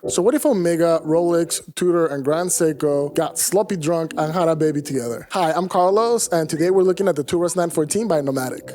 So what if Omega, Rolex, Tudor, and Grand Seiko got sloppy drunk and had a baby together? Hi, I'm Carlos, and today we're looking at the Turas 914 by Nomadic.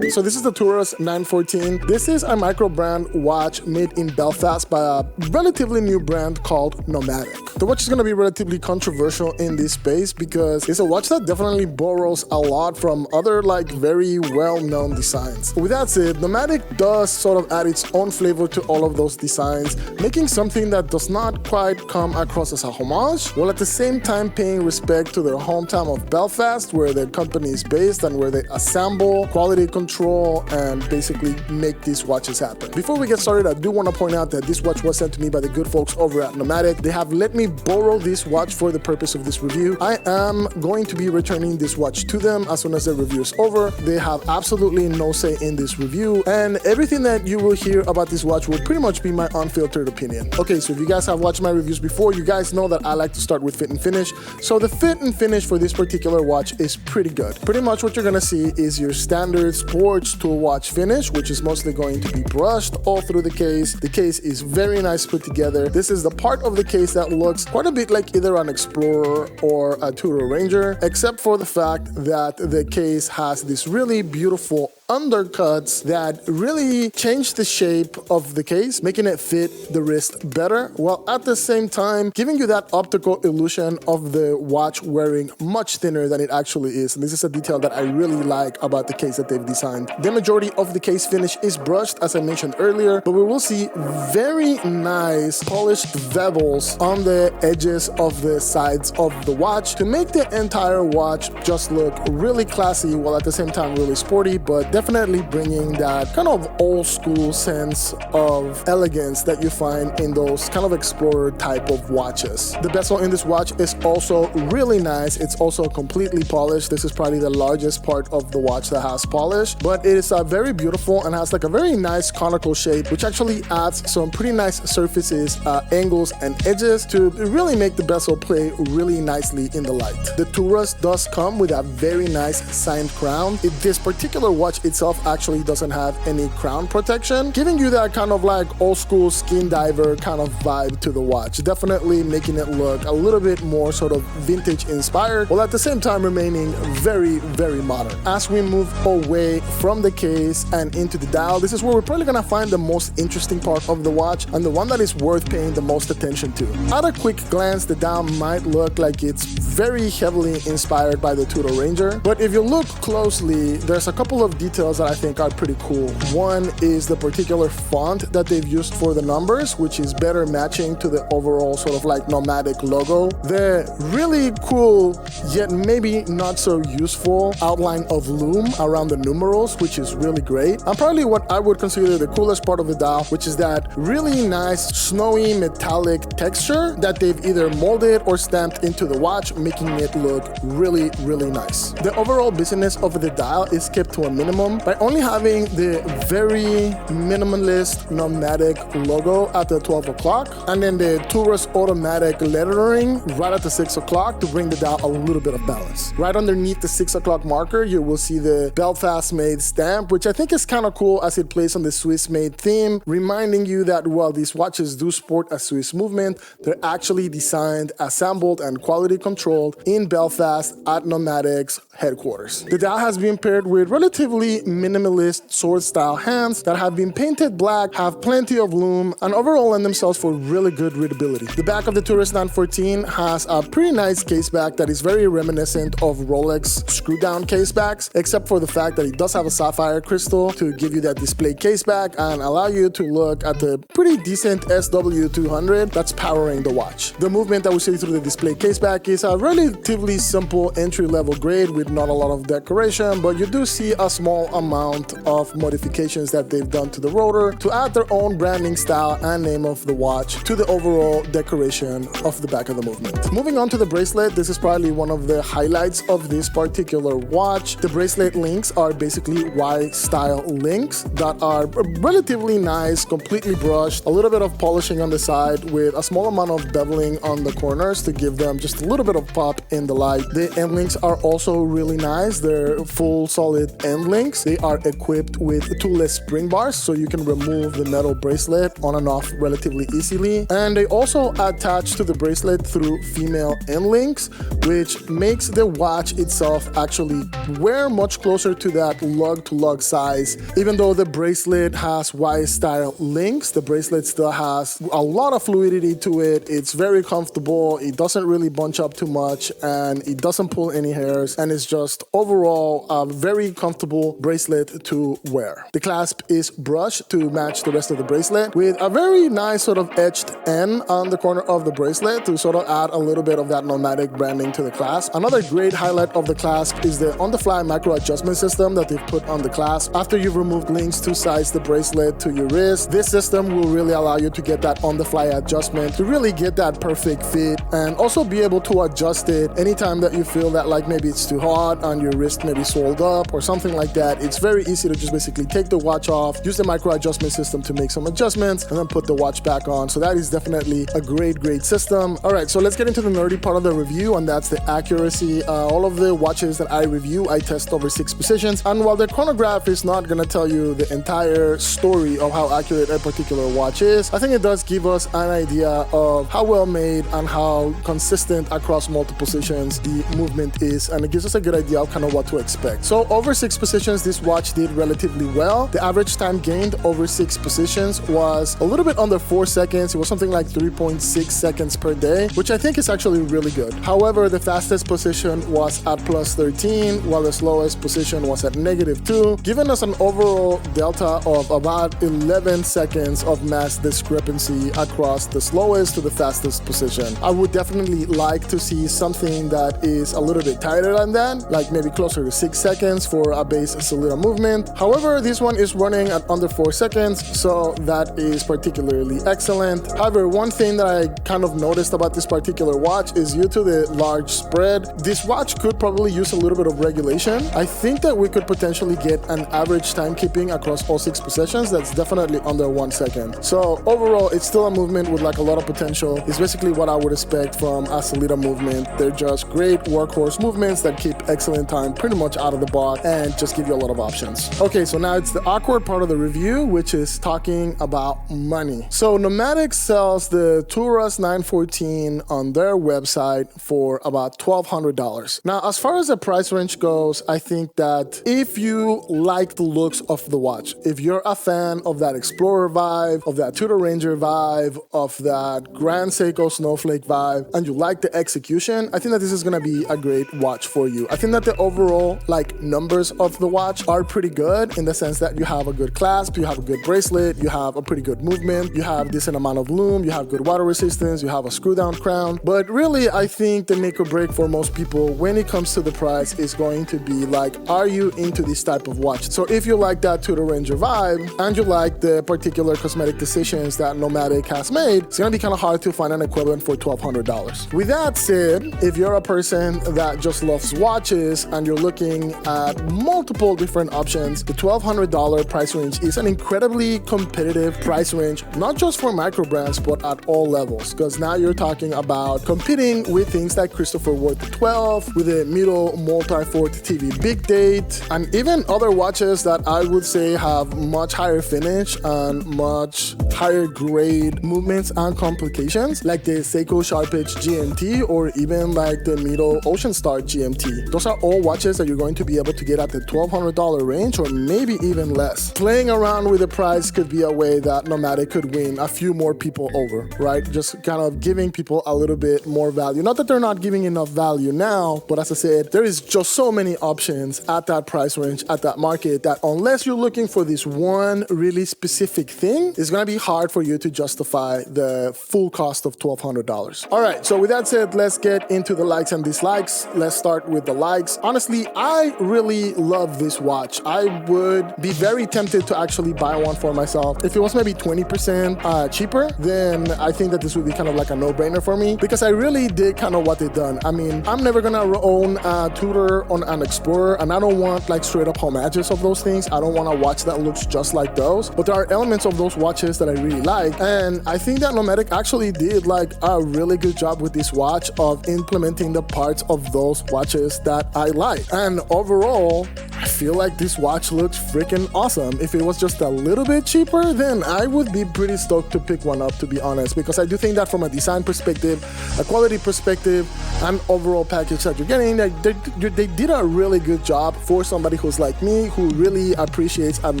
So this is the Turas 914. This is a micro brand watch made in Belfast by a relatively new brand called Nomadic. The watch is going to be relatively controversial in this space because it's a watch that definitely borrows a lot from other very well-known designs. With that said, Nomadic does sort of add its own flavor to all of those designs, making something that does not quite come across as a homage, while at the same time paying respect to their hometown of Belfast, where their company is based and where they assemble, quality control, and basically make these watches happen. Before we get started, I do want to point out that this watch was sent to me by the good folks over at Nomadic. They have let me borrow this watch for the purpose of this review. I am going to be returning this watch to them as soon as the review is over. They have absolutely no say in this review, and everything that you will hear about this watch will pretty much be my unfiltered opinion. Okay, so if you guys have watched my reviews before, you guys know that I like to start with fit and finish. So the fit and finish for this particular watch is pretty good. Pretty much what you're gonna see is your standard sports tool watch finish, which is mostly going to be brushed all through the case. The case is very nice put together. This is the part of the case that looks quite a bit like either an Explorer or a Tudor Ranger, except for the fact that the case has this really beautiful undercuts that really change the shape of the case, making it fit the wrist better, while at the same time giving you that optical illusion of the watch wearing much thinner than it actually is. And this is a detail that I really like about the case that they've designed. The majority of the case finish is brushed, as I mentioned earlier, but we will see very nice polished bevels on the edges of the sides of the watch to make the entire watch just look really classy while at the same time really sporty, but definitely bringing that kind of old school sense of elegance that you find in those kind of Explorer type of watches. The bezel in this watch is also really nice. It's also completely polished. This is probably the largest part of the watch that has polish, but it is very beautiful and has a very nice conical shape, which actually adds some pretty nice surfaces, angles, and edges to really make the bezel play really nicely in the light. The Turas does come with a very nice signed crown. This particular watch itself actually doesn't have any crown protection, giving you that kind of old school skin diver kind of vibe to the watch, definitely making it look a little bit more sort of vintage inspired, while at the same time remaining very, very modern. As we move away from the case and into the dial, this is where we're probably gonna find the most interesting part of the watch and the one that is worth paying the most attention to. At a quick glance, the dial might look like it's very heavily inspired by the Tudor Ranger, but if you look closely, there's a couple of details that I think are pretty cool. One is the particular font that they've used for the numbers, which is better matching to the overall sort of Nomadic logo. The really cool, yet maybe not so useful outline of loom around the numerals, which is really great. And probably what I would consider the coolest part of the dial, which is that really nice snowy metallic texture that they've either molded or stamped into the watch, making it look really, really nice. The overall busyness of the dial is kept to a minimum by only having the very minimalist Nomadic logo at the 12 o'clock and then the Turas automatic lettering right at the 6 o'clock to bring the dial a little bit of balance. Right underneath the 6 o'clock marker, you will see the Belfast made stamp, which I think is kind of cool as it plays on the Swiss made theme, reminding you that while these watches do sport a Swiss movement, they're actually designed, assembled, and quality controlled in Belfast at Nomadic's headquarters. The dial has been paired with relatively minimalist sword style hands that have been painted black, have plenty of loom, and overall lend themselves for really good readability. The back of the Turas 914 has a pretty nice case back that is very reminiscent of Rolex screw down case backs, except for the fact that it does have a sapphire crystal to give you that display case back and allow you to look at the pretty decent SW200 that's powering the watch. The movement that we see through the display case back is a relatively simple entry-level grade with not a lot of decoration, but you do see a small amount of modifications that they've done to the rotor to add their own branding style and name of the watch to the overall decoration of the back of the movement. Moving on to the bracelet, this is probably one of the highlights of this particular watch. The bracelet links are basically Y-style links that are relatively nice, completely brushed, a little bit of polishing on the side with a small amount of beveling on the corners to give them just a little bit of pop in the light. The end links are also really nice. They're full solid end links links. They are equipped with toolless spring bars, so you can remove the metal bracelet on and off relatively easily. And they also attach to the bracelet through female end links, which makes the watch itself actually wear much closer to that lug-to-lug size. Even though the bracelet has Y-style links, the bracelet still has a lot of fluidity to it. It's very comfortable. It doesn't really bunch up too much, and it doesn't pull any hairs, and it's just overall a very comfortable bracelet to wear. The clasp is brushed to match the rest of the bracelet with a very nice sort of etched N on the corner of the bracelet to sort of add a little bit of that Nomadic branding to the clasp. Another great highlight of the clasp is the on-the-fly micro adjustment system that they've put on the clasp. After you've removed links to size the bracelet to your wrist, this system will really allow you to get that on-the-fly adjustment to really get that perfect fit, and also be able to adjust it anytime that you feel that like maybe it's too hot and your wrist maybe swelled up or something like that. It's very easy to just basically take the watch off, use the micro adjustment system to make some adjustments, and then put the watch back on. So that is definitely a great system. All right, so let's get into the nerdy part of the review, and that's the accuracy. All of the watches that I review, I test over 6 positions, and while the chronograph is not gonna tell you the entire story of how accurate a particular watch is, I think it does give us an idea of how well made and how consistent across multiple positions the movement is, and it gives us a good idea of kind of what to expect. So over 6 positions, this watch did relatively well. The average time gained over 6 positions was a little bit under 4 seconds. It was something like 3.6 seconds per day, which I think is actually really good. However, the fastest position was at +13, while the slowest position was at -2, giving us an overall delta of about 11 seconds of mass discrepancy across the slowest to the fastest position. I would definitely like to see something that is a little bit tighter than that, like maybe closer to 6 seconds for a base Sellita movement. However, this one is running at under 4 seconds, so that is particularly excellent. However, one thing that I kind of noticed about this particular watch is due to the large spread, this watch could probably use a little bit of regulation. I think that we could potentially get an average timekeeping across all 6 positions that's definitely under 1 second. So overall, it's still a movement with like a lot of potential. It's basically what I would expect from a Sellita movement. They're just great workhorse movements that keep excellent time pretty much out of the box and just give you a lot of options. Okay, so now it's the awkward part of the review, which is talking about money. So Nomadic sells the Turas 914 on their website for about $1,200. Now, as far as the price range goes, I think that if you like the looks of the watch, if you're a fan of that Explorer vibe, of that Tudor Ranger vibe, of that Grand Seiko Snowflake vibe, and you like the execution, I think that this is gonna be a great watch for you. I think that the overall like numbers of the watch are pretty good in the sense that you have a good clasp, you have a good bracelet, you have a pretty good movement, you have decent amount of lume, you have good water resistance, you have a screw down crown. But really, I think the make or break for most people when it comes to the price is going to be like, are you into this type of watch? So if you like that Tudor Ranger vibe and you like the particular cosmetic decisions that Nomadic has made, it's gonna be kind of hard to find an equivalent for $1,200. With that said, if you're a person that just loves watches and you're looking at multiple different options, the $1,200 price range is an incredibly competitive price range, not just for micro brands, but at all levels. Because now you're talking about competing with things like Christopher Ward 12, with the Mito Multi-Fort TV Big Date, and even other watches that I would say have much higher finish and much higher grade movements and complications, like the Seiko Sharp Edge GMT or even like the Mito Ocean Star GMT. Those are all watches that you're going to be able to get at the $1,200 range or maybe even less. Playing around with the price could be a way that Nomadic could win a few more people over, right? Just kind of giving people a little bit more value. Not that they're not giving enough value now, but as I said, there is just so many options at that price range, at that market, that unless you're looking for this one really specific thing, it's gonna be hard for you to justify the full cost of $1,200. All right, so with that said, let's get into the likes and dislikes. Let's start with the likes. Honestly, I really love this watch. I would be very tempted to actually buy one for myself. If it was maybe 20% cheaper, then I think that this would be kind of like a no-brainer for me, because I really dig kind of what they've done. I mean, I'm never gonna own a Tudor on an Explorer, and I don't want like straight up homages of those things. I don't want a watch that looks just like those, but there are elements of those watches that I really like, and I think that Nomadic actually did like a really good job with this watch of implementing the parts of those watches that I like. And overall, I feel like this watch looks freaking awesome. If it was just a little bit cheaper, then I would be pretty stoked to pick one up, to be honest, because I do think that from a design perspective, a quality perspective, and overall package that you're getting, they did a really good job for somebody who's like me, who really appreciates and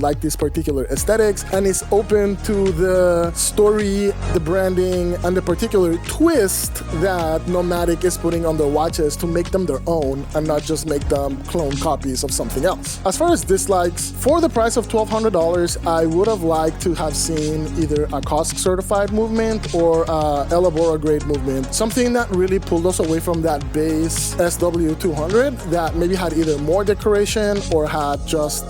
like this particular aesthetics and is open to the story, the branding, and the particular twist that Nomadic is putting on their watches to make them their own and not just make them clone copies of something else. As far as dislikes, for the price of $1,200, I would have liked to have seen either a COSC certified movement or a Elabora grade movement, something that really pulled us away from that base SW200 that maybe had either more decoration or had just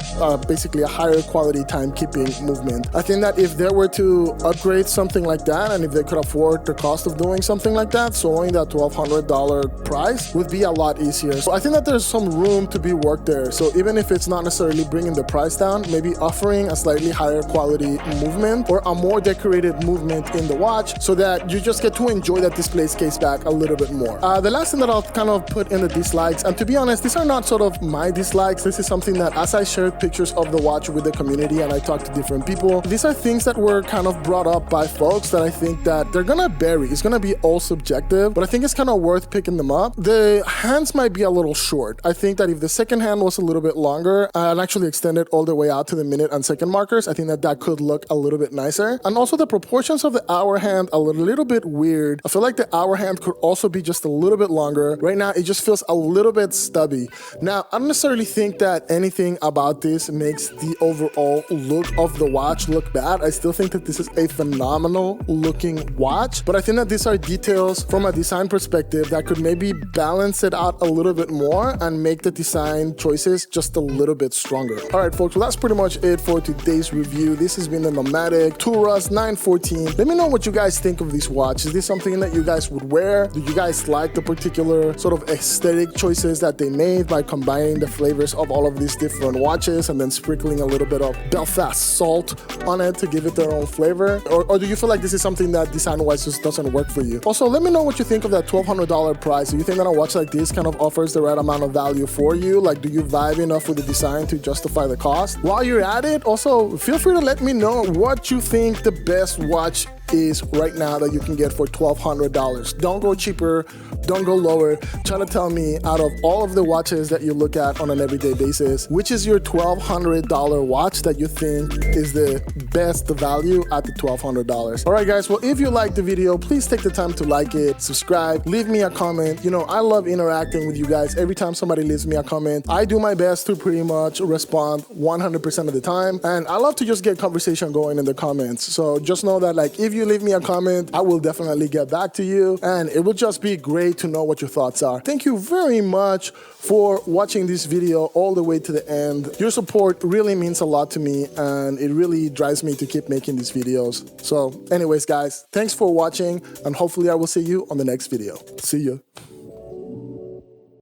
basically a higher quality timekeeping movement. I think that if they were to upgrade something like that, and if they could afford the cost of doing something like that, so only that $1,200 price would be a lot easier. So I think that there's some room to be worked there. So even if it's not necessarily bringing the price down, maybe offering a slightly higher quality movement or a more decorated movement in the watch so that you just get to enjoy that display case back a little bit more. The last thing that I'll kind of put in the dislikes, and to be honest, these are not sort of my dislikes. This is something that as I shared pictures of the watch with the community and I talked to different people, these are things that were kind of brought up by folks that I think that they're gonna vary. It's gonna be all subjective, but I think it's kind of worth picking them up. The hands might be a little short. I think that if the second hand was a little bit longer and actually extended all the way out to the minute and second markers, I think that that could look a little bit nicer. And also the proportions of the hour hand a little bit weird. I feel like the hour hand could also be just a little bit longer. Right now, it just feels a little bit stubby. Now, I don't necessarily think that anything about this makes the overall look of the watch look bad. I still think that this is a phenomenal looking watch, but I think that these are details from a design perspective that could maybe balance it out a little bit more and make the design choices just a little bit stronger. All right, folks, well, that's pretty much it for today's review. This has been the Nomadic Turas 914. Let me know what you guys think of this watch. Is this something that you guys would wear? Do you guys like the particular sort of aesthetic choices that they made by combining the flavors of all of these different watches and then sprinkling a little bit of Belfast salt on it to give it their own flavor? Or do you feel like this is something that design-wise just doesn't work for you? Also, let me know what you think of that $1,200 price. Do you think that a watch like this kind of offers the right amount of value for you? Like, do you vibe enough with the design to justify the cost? While you're at it, also feel free to let me know what you think the best watch is right now that you can get for $1,200. Don't go cheaper, don't go lower. Try to tell me, out of all of the watches that you look at on an everyday basis, which is your $1,200 watch that you think is the best value at the $1,200. All right, guys, well, if you liked the video, please take the time to like it, subscribe, leave me a comment. You know, I love interacting with you guys. Every time somebody leaves me a comment, I do my best to pretty much respond 100% of the time, and I love to just get conversation going in the comments. So just know that, like, if you leave me a comment, I will definitely get back to you, and it would just be great to know what your thoughts are. Thank you very much for watching this video all the way to the end. Your support really means a lot to me, and it really drives me to keep making these videos. So anyways, guys, thanks for watching, and hopefully I will see you on the next video. See ya.